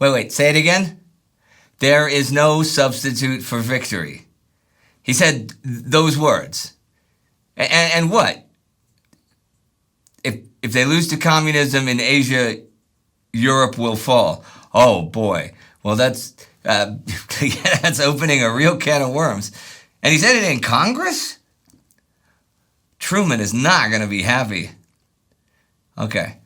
Wait, say it again? There is no substitute for victory. He said those words. And what? If they lose to communism in Asia, Europe will fall. Oh boy. Well, that's opening a real can of worms. And he said it in Congress? Truman is not going to be happy. Okay.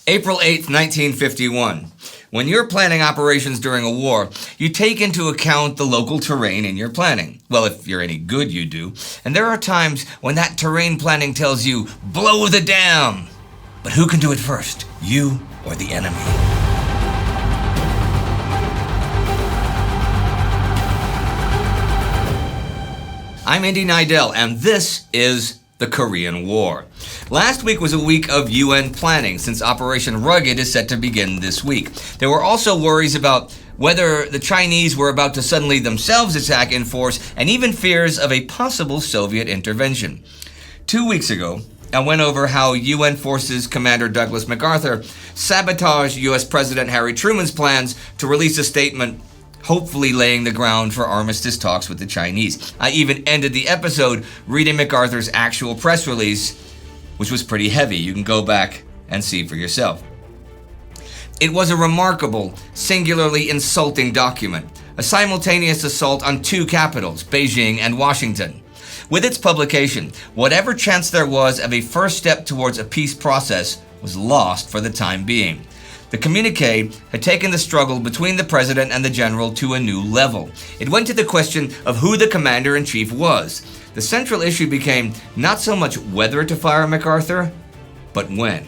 April 8th, 1951. When you're planning operations during a war, you take into account the local terrain in your planning. Well, if you're any good, you do. And there are times when that terrain planning tells you, blow the dam. But who can do it first, you or the enemy? I'm Indy Neidell, and this is the Korean War. Last week was a week of UN planning, since Operation Rugged is set to begin this week. There were also worries about whether the Chinese were about to suddenly themselves attack in force, and even fears of a possible Soviet intervention. 2 weeks ago, I went over how UN Forces Commander Douglas MacArthur sabotaged US President Harry Truman's plans to release a statement hopefully laying the ground for armistice talks with the Chinese. I even ended the episode reading MacArthur's actual press release, which was pretty heavy. You can go back and see for yourself. It was a remarkable, singularly insulting document, a simultaneous assault on two capitals, Beijing and Washington. With its publication, whatever chance there was of a first step towards a peace process was lost for the time being. The communiqué had taken the struggle between the president and the general to a new level. It went to the question of who the commander-in-chief was. The central issue became not so much whether to fire MacArthur, but when.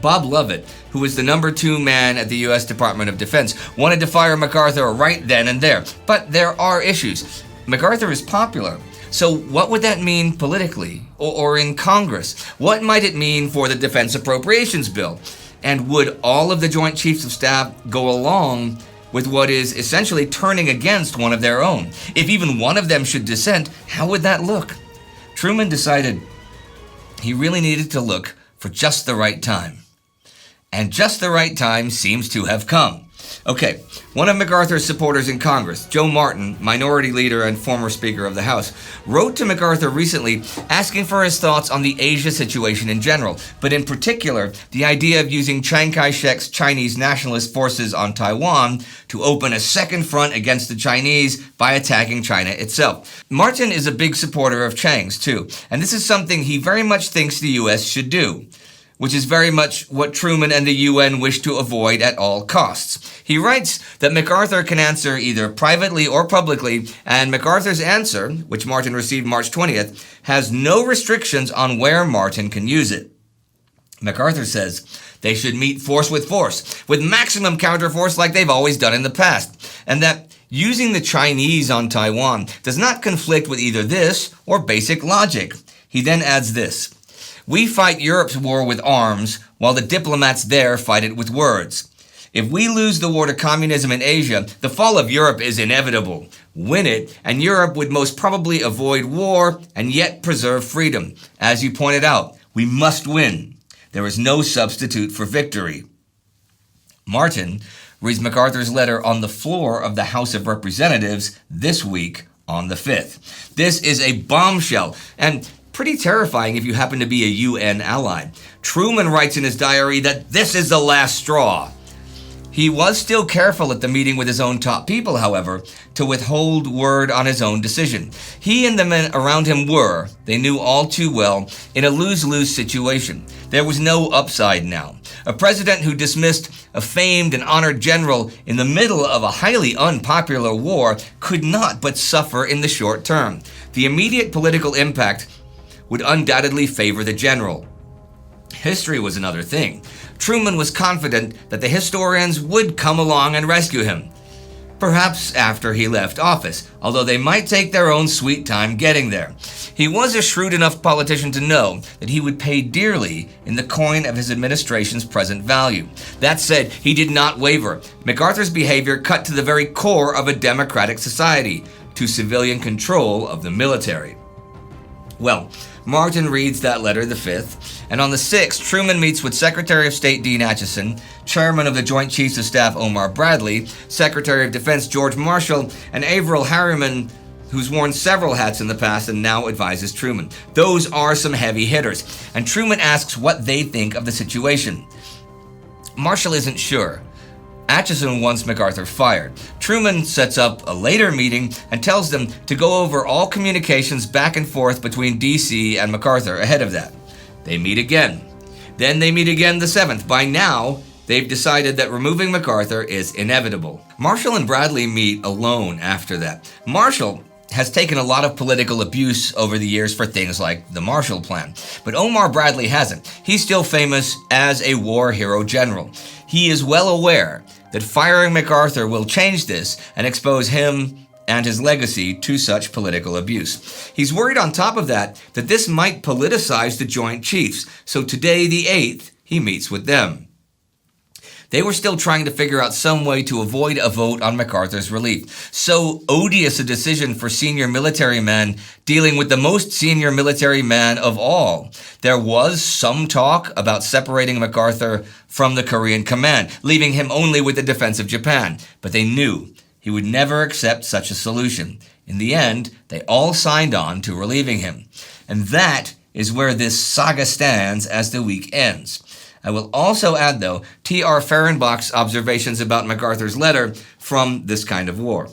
Bob Lovett, who was the number 2 man at the U.S. Department of Defense, wanted to fire MacArthur right then and there. But there are issues. MacArthur is popular. So what would that mean politically or in Congress? What might it mean for the Defense Appropriations Bill? And would all of the Joint Chiefs of Staff go along with what is essentially turning against one of their own? If even one of them should dissent, how would that look? Truman decided he really needed to look for just the right time. And just the right time seems to have come. Okay, one of MacArthur's supporters in Congress, Joe Martin, minority leader and former Speaker of the House, wrote to MacArthur recently asking for his thoughts on the Asia situation in general, but in particular, the idea of using Chiang Kai-shek's Chinese nationalist forces on Taiwan to open a second front against the Chinese by attacking China itself. Martin is a big supporter of Chiang's too, and this is something he very much thinks the U.S. should do, which is very much what Truman and the UN wish to avoid at all costs. He writes that MacArthur can answer either privately or publicly, and MacArthur's answer, which Martin received March 20th, has no restrictions on where Martin can use it. MacArthur says they should meet force, with maximum counterforce like they've always done in the past, and that using the Chinese on Taiwan does not conflict with either this or basic logic. He then adds this: we fight Europe's war with arms, while the diplomats there fight it with words. If we lose the war to communism in Asia, the fall of Europe is inevitable. Win it, and Europe would most probably avoid war and yet preserve freedom. As you pointed out, we must win. There is no substitute for victory. Martin reads MacArthur's letter on the floor of the House of Representatives this week on the 5th. This is a bombshell, and pretty terrifying if you happen to be a UN ally. Truman writes in his diary that this is the last straw. He was still careful at the meeting with his own top people, however, to withhold word on his own decision. He and the men around him were, they knew all too well, in a lose-lose situation. There was no upside now. A president who dismissed a famed and honored general in the middle of a highly unpopular war could not but suffer in the short term. The immediate political impact would undoubtedly favor the general. History was another thing. Truman was confident that the historians would come along and rescue him, perhaps after he left office, although they might take their own sweet time getting there. He was a shrewd enough politician to know that he would pay dearly in the coin of his administration's present value. That said, he did not waver. MacArthur's behavior cut to the very core of a democratic society, to civilian control of the military. Well, Martin reads that letter the 5th, and on the 6th, Truman meets with Secretary of State Dean Acheson, Chairman of the Joint Chiefs of Staff Omar Bradley, Secretary of Defense George Marshall, and Averell Harriman, who's worn several hats in the past and now advises Truman. Those are some heavy hitters, and Truman asks what they think of the situation. Marshall isn't sure. Acheson wants MacArthur fired. Truman sets up a later meeting and tells them to go over all communications back and forth between DC and MacArthur ahead of that. They meet again. Then they meet again the 7th. By now, they've decided that removing MacArthur is inevitable. Marshall and Bradley meet alone after that. Marshall has taken a lot of political abuse over the years for things like the Marshall Plan. But Omar Bradley hasn't. He's still famous as a war hero general. He is well aware that firing MacArthur will change this and expose him and his legacy to such political abuse. He's worried on top of that this might politicize the Joint Chiefs. So today, the 8th, he meets with them. They were still trying to figure out some way to avoid a vote on MacArthur's relief. So odious a decision for senior military men dealing with the most senior military man of all. There was some talk about separating MacArthur from the Korean command, leaving him only with the defense of Japan. But they knew he would never accept such a solution. In the end, they all signed on to relieving him. And that is where this saga stands as the week ends. I will also add, though, T.R. Fehrenbach's observations about MacArthur's letter from This Kind of War.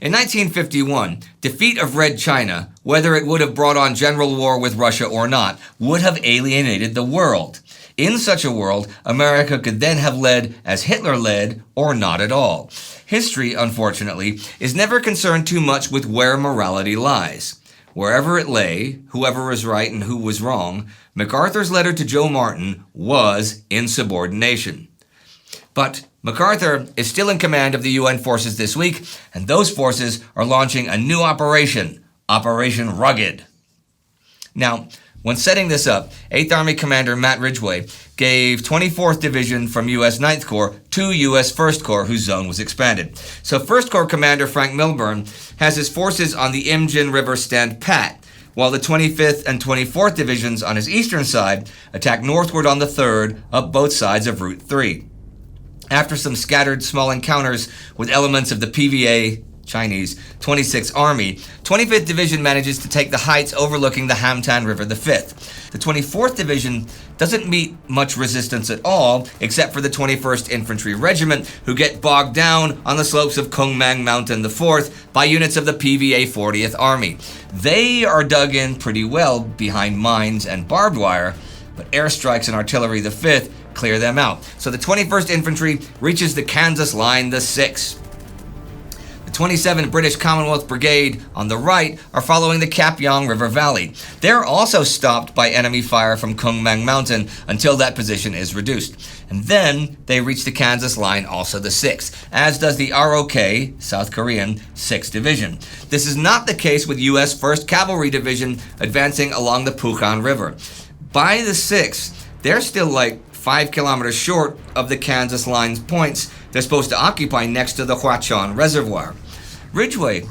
In 1951, defeat of Red China, whether it would have brought on general war with Russia or not, would have alienated the world. In such a world, America could then have led as Hitler led or not at all. History, unfortunately, is never concerned too much with where morality lies. Wherever it lay, whoever was right and who was wrong, MacArthur's letter to Joe Martin was insubordination. But MacArthur is still in command of the UN forces this week, and those forces are launching a new operation, Operation Rugged. Now, when setting this up, 8th Army Commander Matt Ridgway gave 24th Division from U.S. 9th Corps to U.S. 1st Corps, whose zone was expanded. So 1st Corps Commander Frank Milburn has his forces on the Imjin River stand pat, while the 25th and 24th Divisions on his eastern side attack northward on the 3rd up both sides of Route 3. After some scattered small encounters with elements of the PVA, Chinese, 26th Army, 25th Division manages to take the heights overlooking the Hamtan River the 5th. The 24th Division doesn't meet much resistance at all, except for the 21st Infantry Regiment, who get bogged down on the slopes of Kongmang Mountain the 4th by units of the PVA 40th Army. They are dug in pretty well behind mines and barbed wire, but airstrikes and artillery the 5th clear them out. So the 21st Infantry reaches the Kansas line the 6th. 27th British Commonwealth Brigade on the right are following the Kapyong River Valley. They're also stopped by enemy fire from Kongmang Mountain until that position is reduced. And then they reach the Kansas line, also the 6th, as does the ROK, South Korean, 6th Division. This is not the case with U.S. 1st Cavalry Division advancing along the Pukhan River. By the 6th, they're still like 5 kilometers short of the Kansas line's points they're supposed to occupy next to the Hwacheon Reservoir. Ridgway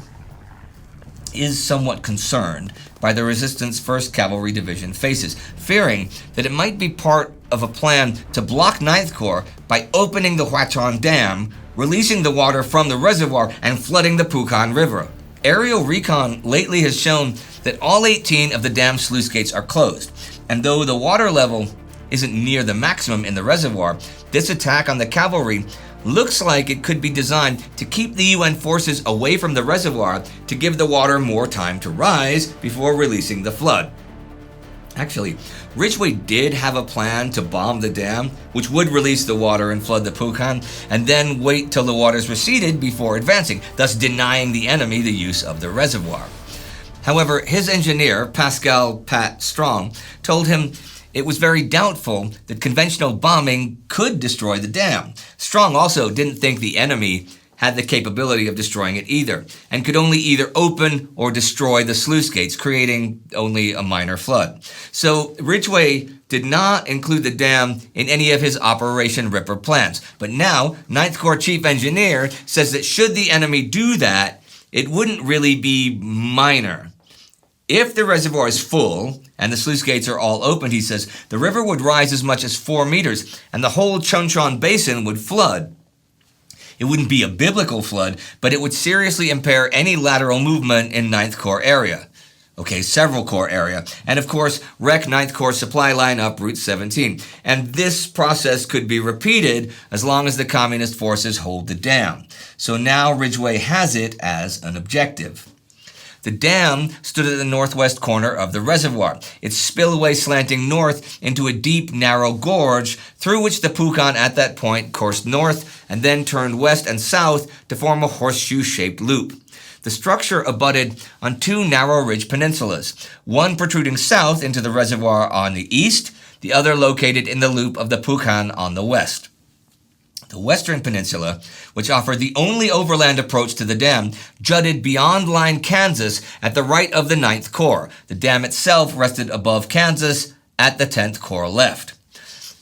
is somewhat concerned by the resistance 1st Cavalry Division faces, fearing that it might be part of a plan to block 9th Corps by opening the Hwacheon Dam, releasing the water from the reservoir, and flooding the Pukhan River. Aerial recon lately has shown that all 18 of the dam sluice gates are closed, and though the water level isn't near the maximum in the reservoir, this attack on the cavalry looks like it could be designed to keep the UN forces away from the reservoir to give the water more time to rise before releasing the flood. Actually, Ridgway did have a plan to bomb the dam, which would release the water and flood the Pukhan, and then wait till the waters receded before advancing, thus denying the enemy the use of the reservoir. However, his engineer, Pascal Pat Strong, told him it was very doubtful that conventional bombing could destroy the dam. Strong also didn't think the enemy had the capability of destroying it either, and could only either open or destroy the sluice gates, creating only a minor flood. So Ridgway did not include the dam in any of his Operation Ripper plans. But now, 9th Corps Chief Engineer says that should the enemy do that, it wouldn't really be minor. If the reservoir is full and the sluice gates are all opened, he says, the river would rise as much as 4 meters and the whole Chuncheon Basin would flood. It wouldn't be a biblical flood, but it would seriously impair any lateral movement in 9th Corps area. Okay, several Corps area. And of course, wreck 9th Corps supply line up Route 17. And this process could be repeated as long as the communist forces hold the dam. So now Ridgway has it as an objective. The dam stood at the northwest corner of the reservoir, its spillway slanting north into a deep, narrow gorge through which the Pukon at that point coursed north and then turned west and south to form a horseshoe-shaped loop. The structure abutted on 2 narrow ridge peninsulas, one protruding south into the reservoir on the east, the other located in the loop of the Pukon on the west. The western peninsula, which offered the only overland approach to the dam, jutted beyond line Kansas at the right of the 9th Corps. The dam itself rested above Kansas at the 10th Corps left.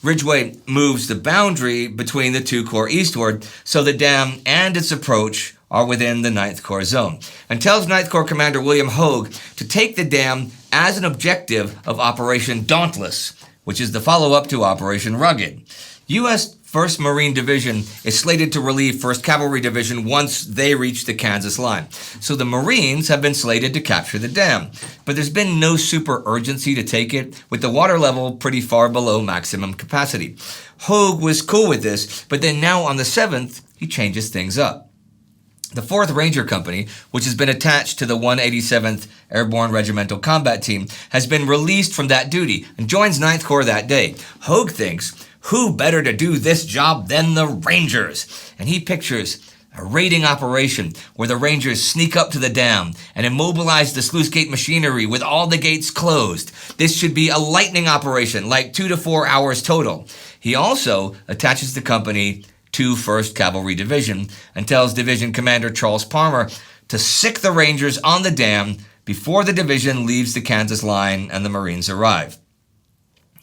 Ridgway moves the boundary between the 2 corps eastward, so the dam and its approach are within the 9th Corps zone, and tells 9th Corps Commander William Hogue to take the dam as an objective of Operation Dauntless, which is the follow-up to Operation Rugged. U.S. 1st Marine Division is slated to relieve 1st Cavalry Division once they reach the Kansas line. So the Marines have been slated to capture the dam. But there's been no super urgency to take it, with the water level pretty far below maximum capacity. Hogue was cool with this, but then now on the 7th, he changes things up. The 4th Ranger Company, which has been attached to the 187th Airborne Regimental Combat Team, has been released from that duty and joins 9th Corps that day. Hogue thinks, who better to do this job than the Rangers? And he pictures a raiding operation where the Rangers sneak up to the dam and immobilize the sluice gate machinery with all the gates closed. This should be a lightning operation, like 2 to 4 hours total. He also attaches the company to 1st Cavalry Division and tells Division Commander Charles Palmer to sick the Rangers on the dam before the division leaves the Kansas line and the Marines arrive.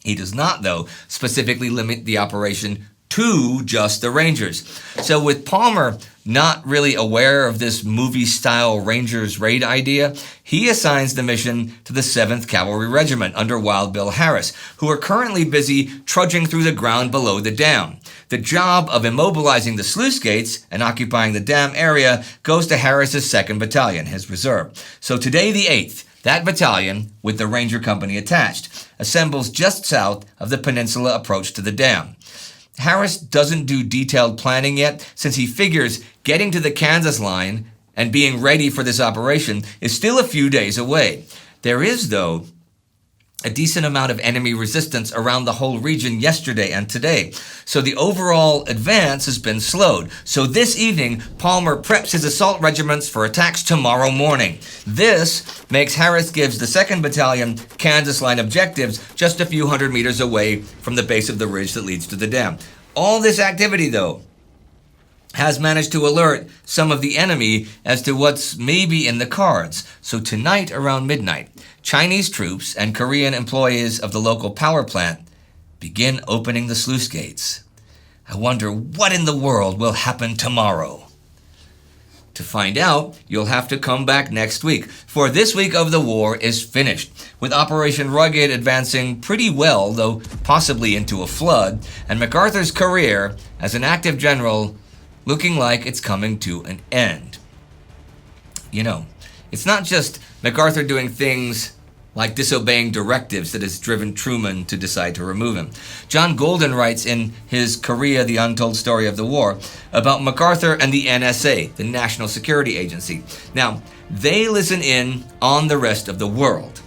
He does not, though, specifically limit the operation to just the Rangers. So with Palmer not really aware of this movie-style Rangers raid idea, he assigns the mission to the 7th Cavalry Regiment under Wild Bill Harris, who are currently busy trudging through the ground below the dam. The job of immobilizing the sluice gates and occupying the dam area goes to Harris's 2nd Battalion, his reserve. So today, the 8th, that battalion, with the Ranger Company attached, assembles just south of the peninsula approach to the dam. Harris doesn't do detailed planning yet, since he figures getting to the Kansas line and being ready for this operation is still a few days away. There is, though, a decent amount of enemy resistance around the whole region yesterday and today, so the overall advance has been slowed. So this evening, Palmer preps his assault regiments for attacks tomorrow morning. This makes Harris gives the 2nd Battalion Kansas line objectives just a few hundred meters away from the base of the ridge that leads to the dam. All this activity, though, has managed to alert some of the enemy as to what's maybe in the cards. So tonight around midnight, Chinese troops and Korean employees of the local power plant begin opening the sluice gates. I wonder what in the world will happen tomorrow. To find out, you'll have to come back next week, for this week of the war is finished, with Operation Rugged advancing pretty well, though possibly into a flood, and MacArthur's career as an active general looking like it's coming to an end. You know, it's not just MacArthur doing things like disobeying directives that has driven Truman to decide to remove him. John Golden writes in his Korea, The Untold Story of the War, about MacArthur and the NSA, the National Security Agency. Now, they listen in on the rest of the world.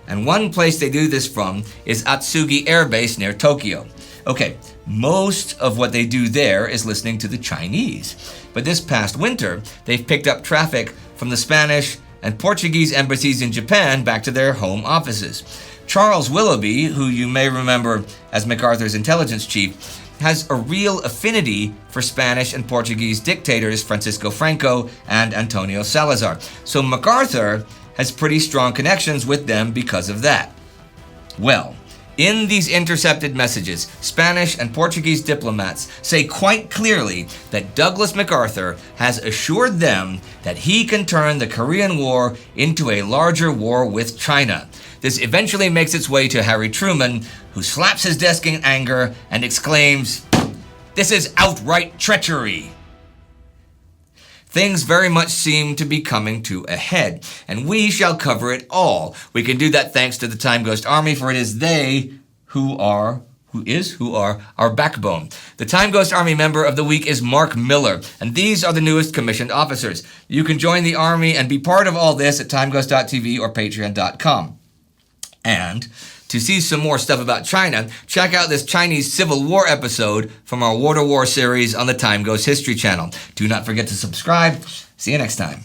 And one place they do this from is Atsugi Air Base near Tokyo. Okay, most of what they do there is listening to the Chinese. But this past winter, they've picked up traffic from the Spanish and Portuguese embassies in Japan back to their home offices. Charles Willoughby, who you may remember as MacArthur's intelligence chief, has a real affinity for Spanish and Portuguese dictators Francisco Franco and Antonio Salazar. So MacArthur has pretty strong connections with them because of that. Well, In these intercepted messages, Spanish and Portuguese diplomats say quite clearly that Douglas MacArthur has assured them that he can turn the Korean War into a larger war with China. This eventually makes its way to Harry Truman, who slaps his desk in anger and exclaims, "This is outright treachery." Things very much seem to be coming to a head, and we shall cover it all. We can do that thanks to the Time Ghost Army, for it is they who are our backbone. The Time Ghost Army member of the week is Mark Miller, and these are the newest commissioned officers. You can join the Army and be part of all this at timeghost.tv or patreon.com. And to see some more stuff about China, check out this Chinese Civil War episode from our War to War series on the Time Ghost History channel. Do not forget to subscribe. See you next time.